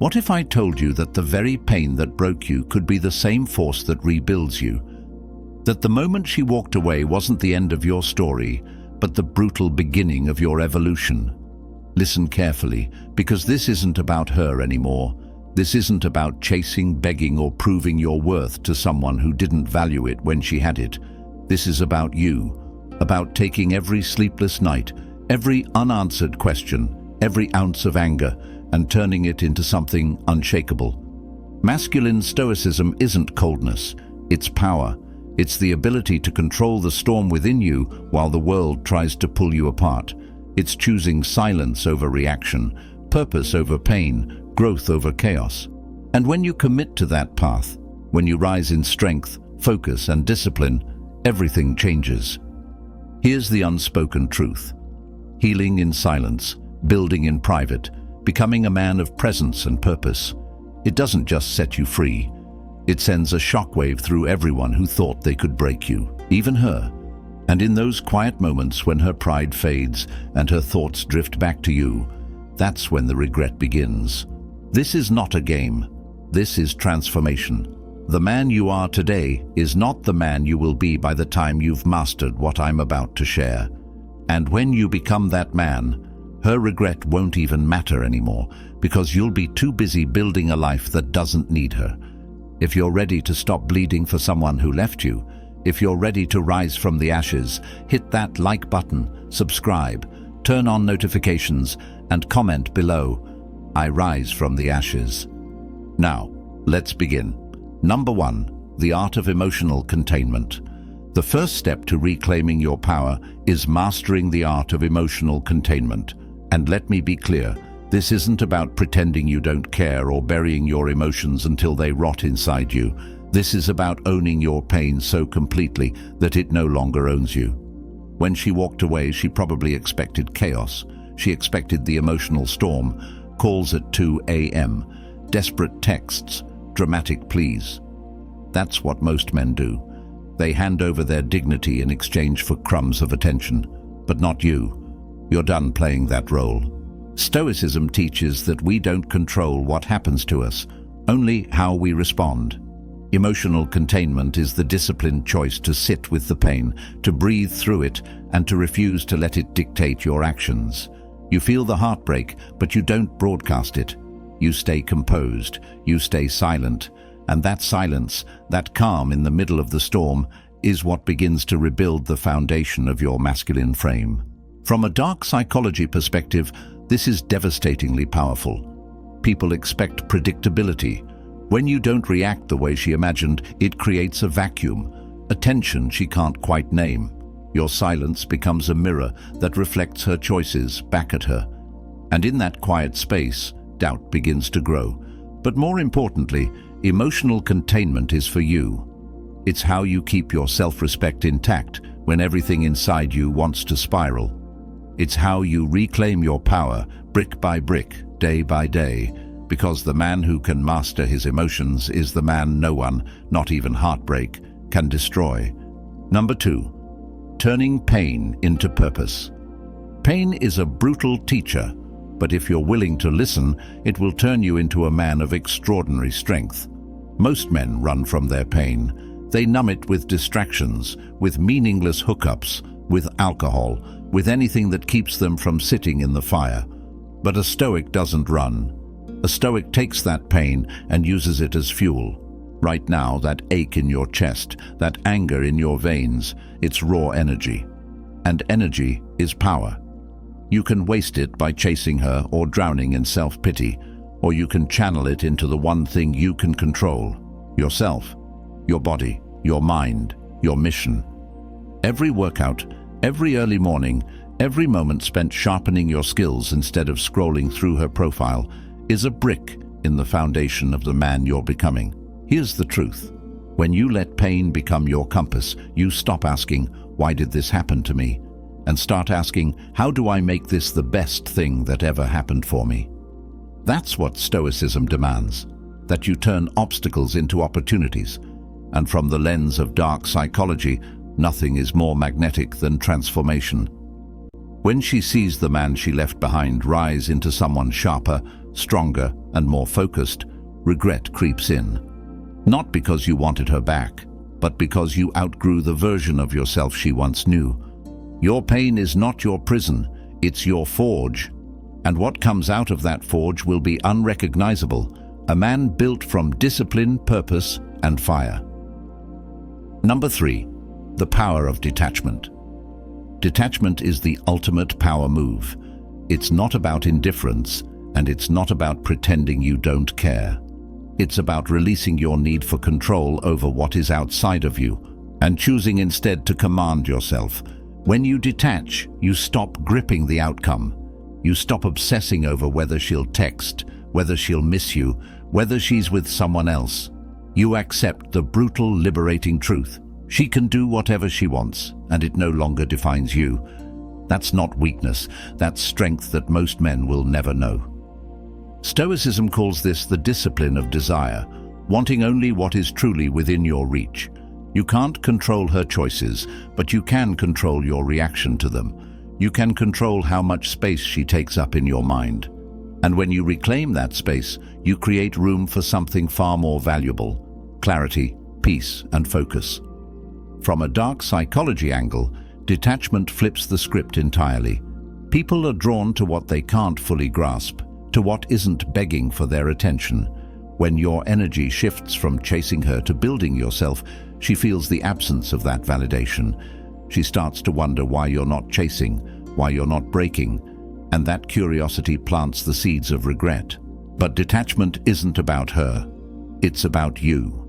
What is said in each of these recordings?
What if I told you that the very pain that broke you could be the same force that rebuilds you? That the moment she walked away wasn't the end of your story, but the brutal beginning of your evolution? Listen carefully, because this isn't about her anymore. This isn't about chasing, begging, or proving your worth to someone who didn't value it when she had it. This is about you, about taking every sleepless night, every unanswered question, every ounce of anger, and turning it into something unshakable. Masculine stoicism isn't coldness, it's power. It's the ability to control the storm within you while the world tries to pull you apart. It's choosing silence over reaction, purpose over pain, growth over chaos. And when you commit to that path, when you rise in strength, focus, and discipline, everything changes. Here's the unspoken truth. Healing in silence, building in private, becoming a man of presence and purpose. It doesn't just set you free. It sends a shockwave through everyone who thought they could break you, even her. And in those quiet moments when her pride fades and her thoughts drift back to you, that's when the regret begins. This is not a game. This is transformation. The man you are today is not the man you will be by the time you've mastered what I'm about to share. And when you become that man, her regret won't even matter anymore, because you'll be too busy building a life that doesn't need her. If you're ready to stop bleeding for someone who left you, if you're ready to rise from the ashes, hit that like button, subscribe, turn on notifications, and comment below, "I rise from the ashes." Now, let's begin. Number 1, the art of emotional containment. The first step to reclaiming your power is mastering the art of emotional containment. And let me be clear, this isn't about pretending you don't care or burying your emotions until they rot inside you. This is about owning your pain so completely that it no longer owns you. When she walked away, she probably expected chaos. She expected the emotional storm, calls at 2 a.m., desperate texts, dramatic pleas. That's what most men do. They hand over their dignity in exchange for crumbs of attention. But not you. You're done playing that role. Stoicism teaches that we don't control what happens to us, only how we respond. Emotional containment is the disciplined choice to sit with the pain, to breathe through it, and to refuse to let it dictate your actions. You feel the heartbreak, but you don't broadcast it. You stay composed, you stay silent, and that silence, that calm in the middle of the storm, is what begins to rebuild the foundation of your masculine frame. From a dark psychology perspective, this is devastatingly powerful. People expect predictability. When you don't react the way she imagined, it creates a vacuum, a tension she can't quite name. Your silence becomes a mirror that reflects her choices back at her. And in that quiet space, doubt begins to grow. But more importantly, emotional containment is for you. It's how you keep your self-respect intact when everything inside you wants to spiral. It's how you reclaim your power, brick by brick, day by day, because the man who can master his emotions is the man no one, not even heartbreak, can destroy. Number 2, turning pain into purpose. Pain is a brutal teacher, but if you're willing to listen, it will turn you into a man of extraordinary strength. Most men run from their pain. They numb it with distractions, with meaningless hookups, with alcohol, with anything that keeps them from sitting in the fire. But a Stoic doesn't run. A Stoic takes that pain and uses it as fuel. Right now, that ache in your chest, that anger in your veins, it's raw energy. And energy is power. You can waste it by chasing her or drowning in self-pity, or you can channel it into the one thing you can control: yourself, your body, your mind, your mission. Every workout, every early morning, every moment spent sharpening your skills instead of scrolling through her profile is a brick in the foundation of the man you're becoming. Here's the truth. When you let pain become your compass, you stop asking, "Why did this happen to me?" and start asking, "How do I make this the best thing that ever happened for me?" That's what Stoicism demands, that you turn obstacles into opportunities. And from the lens of dark psychology, nothing is more magnetic than transformation. When she sees the man she left behind rise into someone sharper, stronger, and more focused, regret creeps in. Not because you wanted her back, but because you outgrew the version of yourself she once knew. Your pain is not your prison, it's your forge. And what comes out of that forge will be unrecognizable, a man built from discipline, purpose, and fire. Number 3. The power of detachment. Detachment is the ultimate power move. It's not about indifference, and it's not about pretending you don't care. It's about releasing your need for control over what is outside of you, and choosing instead to command yourself. When you detach, you stop gripping the outcome. You stop obsessing over whether she'll text, whether she'll miss you, whether she's with someone else. You accept the brutal, liberating truth. She can do whatever she wants, and it no longer defines you. That's not weakness, that's strength that most men will never know. Stoicism calls this the discipline of desire, wanting only what is truly within your reach. You can't control her choices, but you can control your reaction to them. You can control how much space she takes up in your mind. And when you reclaim that space, you create room for something far more valuable: clarity, peace, and focus. From a dark psychology angle, detachment flips the script entirely. People are drawn to what they can't fully grasp, to what isn't begging for their attention. When your energy shifts from chasing her to building yourself, she feels the absence of that validation. She starts to wonder why you're not chasing, why you're not breaking, and that curiosity plants the seeds of regret. But detachment isn't about her. It's about you.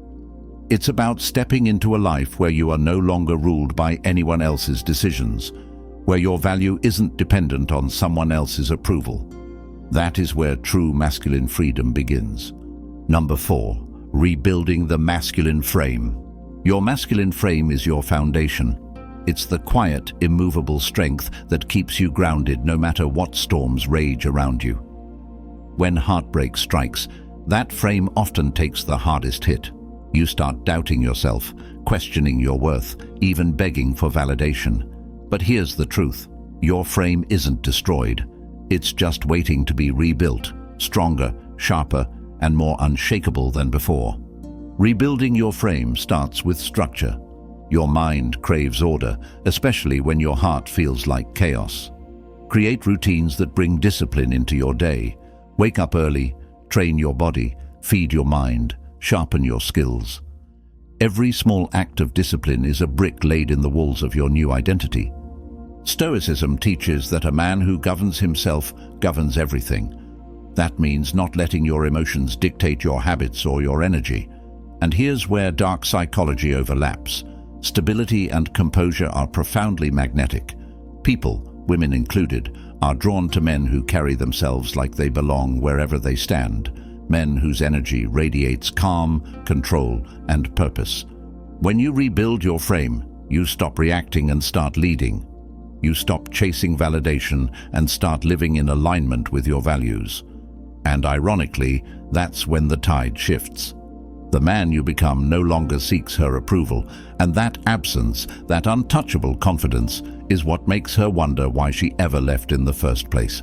It's about stepping into a life where you are no longer ruled by anyone else's decisions, where your value isn't dependent on someone else's approval. That is where true masculine freedom begins. Number 4. Rebuilding the masculine frame. Your masculine frame is your foundation. It's the quiet, immovable strength that keeps you grounded no matter what storms rage around you. When heartbreak strikes, that frame often takes the hardest hit. You start doubting yourself, questioning your worth, even begging for validation. But here's the truth: your frame isn't destroyed. It's just waiting to be rebuilt, stronger, sharper, and more unshakable than before. Rebuilding your frame starts with structure. Your mind craves order, especially when your heart feels like chaos. Create routines that bring discipline into your day. Wake up early, train your body, feed your mind, sharpen your skills. Every small act of discipline is a brick laid in the walls of your new identity. Stoicism teaches that a man who governs himself governs everything. That means not letting your emotions dictate your habits or your energy. And here's where dark psychology overlaps. Stability and composure are profoundly magnetic. People, women included, are drawn to men who carry themselves like they belong wherever they stand. Men whose energy radiates calm, control, and purpose. When you rebuild your frame, you stop reacting and start leading. You stop chasing validation and start living in alignment with your values. And ironically, that's when the tide shifts. The man you become no longer seeks her approval, and that absence, that untouchable confidence, is what makes her wonder why she ever left in the first place.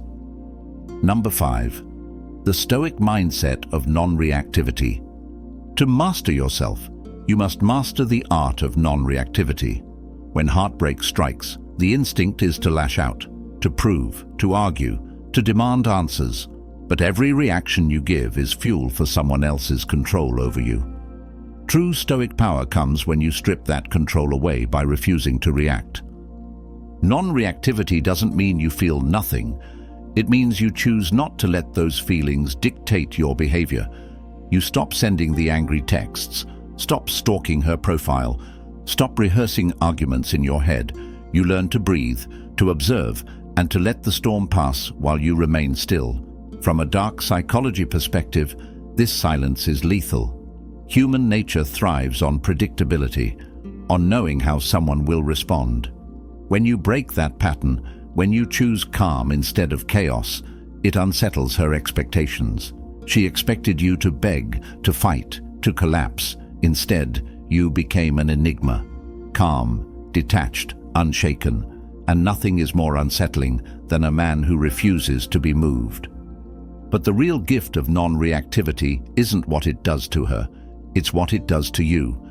Number 5. The Stoic mindset of non-reactivity. To master yourself, you must master the art of non-reactivity. When heartbreak strikes, the instinct is to lash out, to prove, to argue, to demand answers. But every reaction you give is fuel for someone else's control over you. True Stoic power comes when you strip that control away by refusing to react. Non-reactivity doesn't mean you feel nothing. It means you choose not to let those feelings dictate your behavior. You stop sending the angry texts, stop stalking her profile, stop rehearsing arguments in your head. You learn to breathe, to observe, and to let the storm pass while you remain still. From a dark psychology perspective, this silence is lethal. Human nature thrives on predictability, on knowing how someone will respond. When you break that pattern, when you choose calm instead of chaos, it unsettles her expectations. She expected you to beg, to fight, to collapse. Instead, you became an enigma. Calm, detached, unshaken, and nothing is more unsettling than a man who refuses to be moved. But the real gift of non-reactivity isn't what it does to her, it's what it does to you.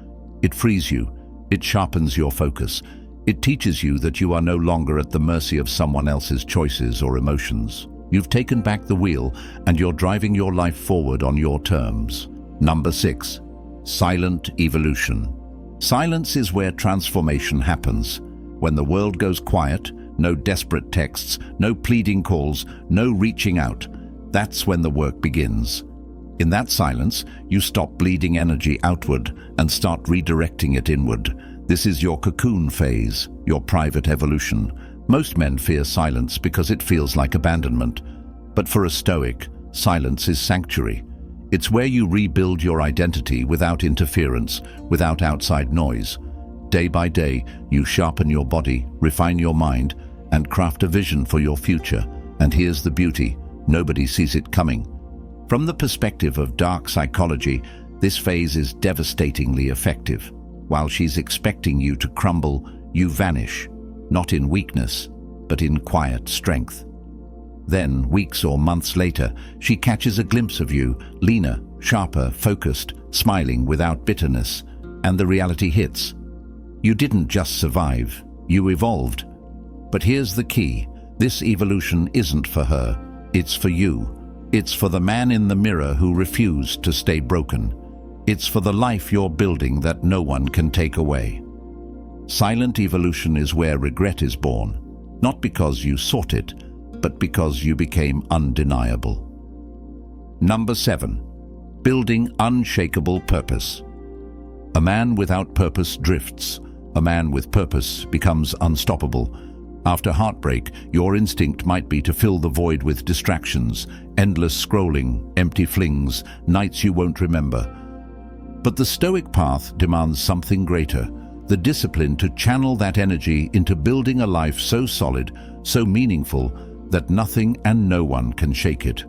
It frees you, it sharpens your focus, it teaches you that you are no longer at the mercy of someone else's choices or emotions. You've taken back the wheel and you're driving your life forward on your terms. Number 6. Silent evolution. Silence is where transformation happens. When the world goes quiet, no desperate texts, no pleading calls, no reaching out. That's when the work begins. In that silence, you stop bleeding energy outward and start redirecting it inward. This is your cocoon phase, your private evolution. Most men fear silence because it feels like abandonment. But for a Stoic, silence is sanctuary. It's where you rebuild your identity without interference, without outside noise. Day by day, you sharpen your body, refine your mind, and craft a vision for your future. And here's the beauty: nobody sees it coming. From the perspective of dark psychology, this phase is devastatingly effective. While she's expecting you to crumble, you vanish, not in weakness, but in quiet strength. Then, weeks or months later, she catches a glimpse of you, leaner, sharper, focused, smiling without bitterness, and the reality hits. You didn't just survive, you evolved. But here's the key: this evolution isn't for her, it's for you. It's for the man in the mirror who refused to stay broken. It's for the life you're building that no one can take away. Silent evolution is where regret is born, not because you sought it, but because you became undeniable. Number 7. Building unshakable purpose. A man without purpose drifts. A man with purpose becomes unstoppable. After heartbreak, your instinct might be to fill the void with distractions, endless scrolling, empty flings, nights you won't remember. But the Stoic path demands something greater: the discipline to channel that energy into building a life so solid, so meaningful, that nothing and no one can shake it.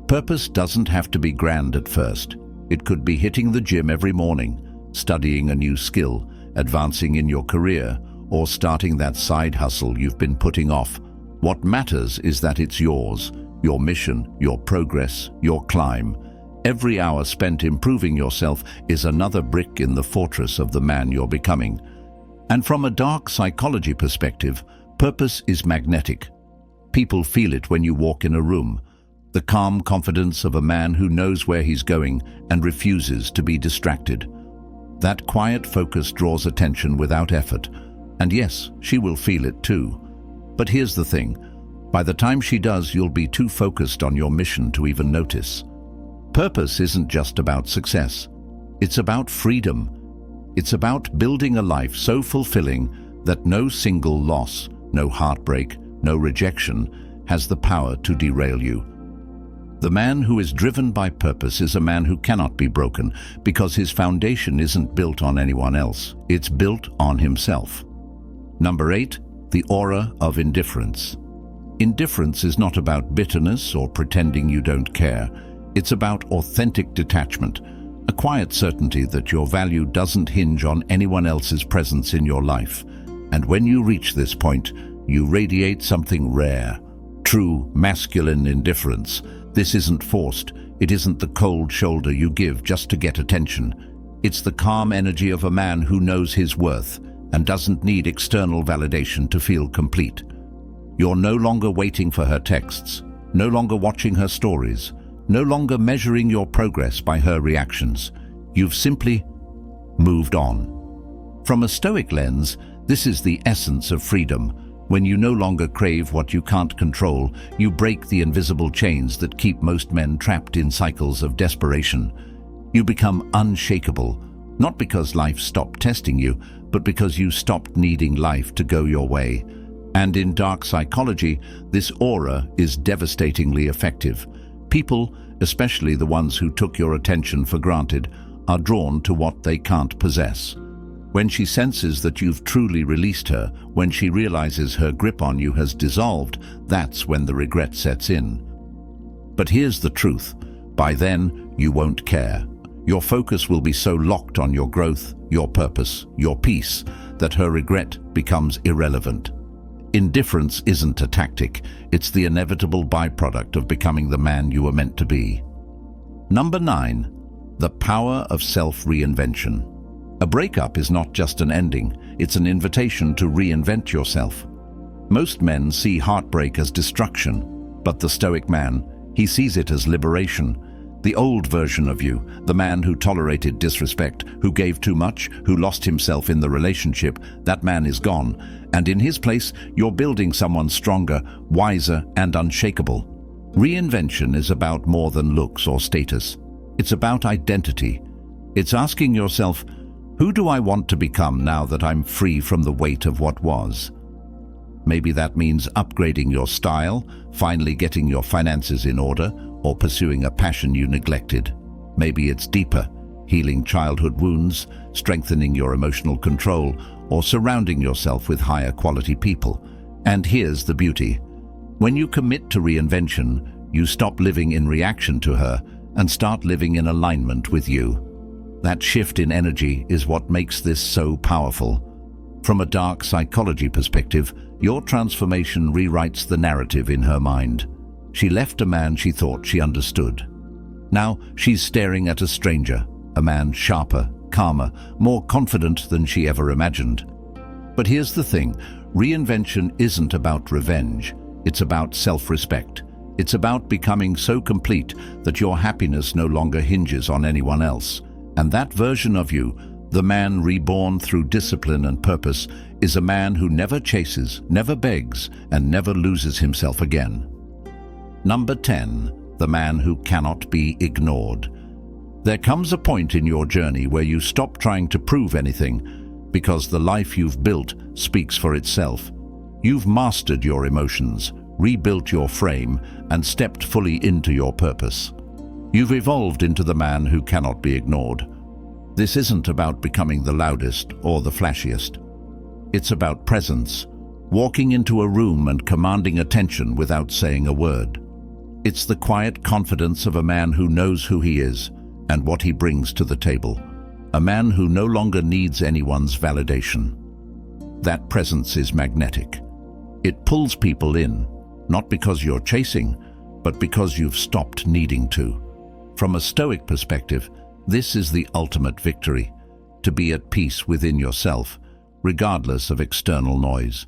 Purpose doesn't have to be grand at first. It could be hitting the gym every morning, studying a new skill, advancing in your career, or starting that side hustle you've been putting off. What matters is that it's yours, your mission, your progress, your climb. Every hour spent improving yourself is another brick in the fortress of the man you're becoming. And from a dark psychology perspective, purpose is magnetic. People feel it when you walk in a room. The calm confidence of a man who knows where he's going and refuses to be distracted. That quiet focus draws attention without effort. And yes, she will feel it too. But here's the thing: by the time she does, you'll be too focused on your mission to even notice. Purpose isn't just about success. It's about freedom. It's about building a life so fulfilling that no single loss, no heartbreak, no rejection has the power to derail you. The man who is driven by purpose is a man who cannot be broken because his foundation isn't built on anyone else. It's built on himself. Number 8. The Aura of Indifference. Indifference is not about bitterness or pretending you don't care. It's about authentic detachment, a quiet certainty that your value doesn't hinge on anyone else's presence in your life. And when you reach this point, you radiate something rare: true masculine indifference. This isn't forced. It isn't the cold shoulder you give just to get attention. It's the calm energy of a man who knows his worth and doesn't need external validation to feel complete. You're no longer waiting for her texts, no longer watching her stories, no longer measuring your progress by her reactions. You've simply moved on. From a Stoic lens, this is the essence of freedom. When you no longer crave what you can't control, you break the invisible chains that keep most men trapped in cycles of desperation. You become unshakable, not because life stopped testing you, but because you stopped needing life to go your way. And in dark psychology, this aura is devastatingly effective. People, especially the ones who took your attention for granted, are drawn to what they can't possess. When she senses that you've truly released her, when she realizes her grip on you has dissolved, that's when the regret sets in. But here's the truth: by then, you won't care. Your focus will be so locked on your growth, your purpose, your peace, that her regret becomes irrelevant. Indifference isn't a tactic, it's the inevitable byproduct of becoming the man you were meant to be. Number 9. The Power of Self-Reinvention. A breakup is not just an ending, it's an invitation to reinvent yourself. Most men see heartbreak as destruction, but the Stoic man, he sees it as liberation. The old version of you, the man who tolerated disrespect, who gave too much, who lost himself in the relationship, that man is gone, and in his place, you're building someone stronger, wiser, and unshakable. Reinvention is about more than looks or status. It's about identity. It's asking yourself, who do I want to become now that I'm free from the weight of what was? Maybe that means upgrading your style, finally getting your finances in order, or pursuing a passion you neglected. Maybe it's deeper, healing childhood wounds, strengthening your emotional control, or surrounding yourself with higher quality people. And here's the beauty. When you commit to reinvention, you stop living in reaction to her and start living in alignment with you. That shift in energy is what makes this so powerful. From a dark psychology perspective, your transformation rewrites the narrative in her mind. She left a man she thought she understood. Now she's staring at a stranger, a man sharper, calmer, more confident than she ever imagined. But here's the thing, reinvention isn't about revenge, it's about self-respect. It's about becoming so complete that your happiness no longer hinges on anyone else. And that version of you, the man reborn through discipline and purpose, is a man who never chases, never begs, and never loses himself again. Number 10. The man who cannot be ignored. There comes a point in your journey where you stop trying to prove anything, because the life you've built speaks for itself. You've mastered your emotions, rebuilt your frame, and stepped fully into your purpose. You've evolved into the man who cannot be ignored. This isn't about becoming the loudest or the flashiest. It's about presence, walking into a room and commanding attention without saying a word. It's the quiet confidence of a man who knows who he is and what he brings to the table. A man who no longer needs anyone's validation. That presence is magnetic. It pulls people in, not because you're chasing, but because you've stopped needing to. From a Stoic perspective, this is the ultimate victory, to be at peace within yourself, regardless of external noise.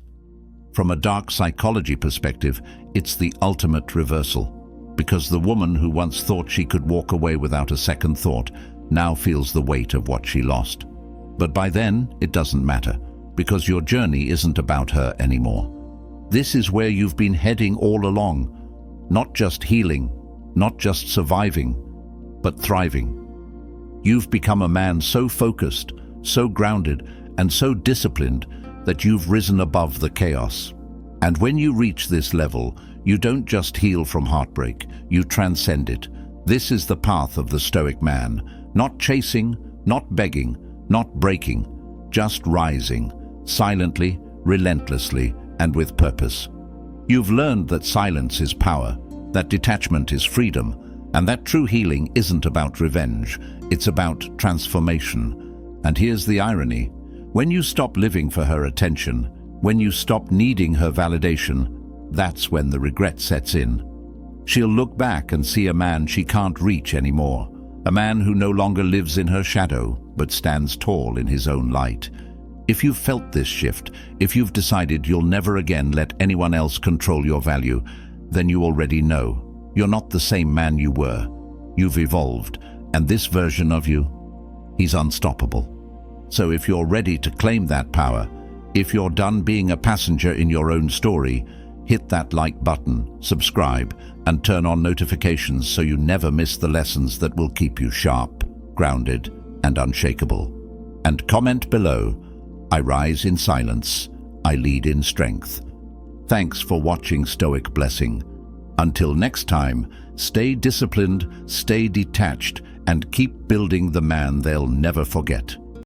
From a dark psychology perspective, it's the ultimate reversal, because the woman who once thought she could walk away without a second thought now feels the weight of what she lost. But by then, it doesn't matter, because your journey isn't about her anymore. This is where you've been heading all along, not just healing, not just surviving, but thriving. You've become a man so focused, so grounded, and so disciplined that you've risen above the chaos. And when you reach this level, you don't just heal from heartbreak, you transcend it. This is the path of the Stoic man, not chasing, not begging, not breaking, just rising, silently, relentlessly, and with purpose. You've learned that silence is power, that detachment is freedom, and that true healing isn't about revenge, it's about transformation. And here's the irony. When you stop living for her attention, when you stop needing her validation, that's when the regret sets in. She'll look back and see a man she can't reach anymore, a man who no longer lives in her shadow, but stands tall in his own light. If you've felt this shift, if you've decided you'll never again let anyone else control your value, then you already know. You're not the same man you were. You've evolved, and this version of you, he's unstoppable. So if you're ready to claim that power, if you're done being a passenger in your own story, hit that like button, subscribe, and turn on notifications so you never miss the lessons that will keep you sharp, grounded, and unshakable. And comment below, I rise in silence, I lead in strength. Thanks for watching Stoic Blessing. Until next time, stay disciplined, stay detached, and keep building the man they'll never forget.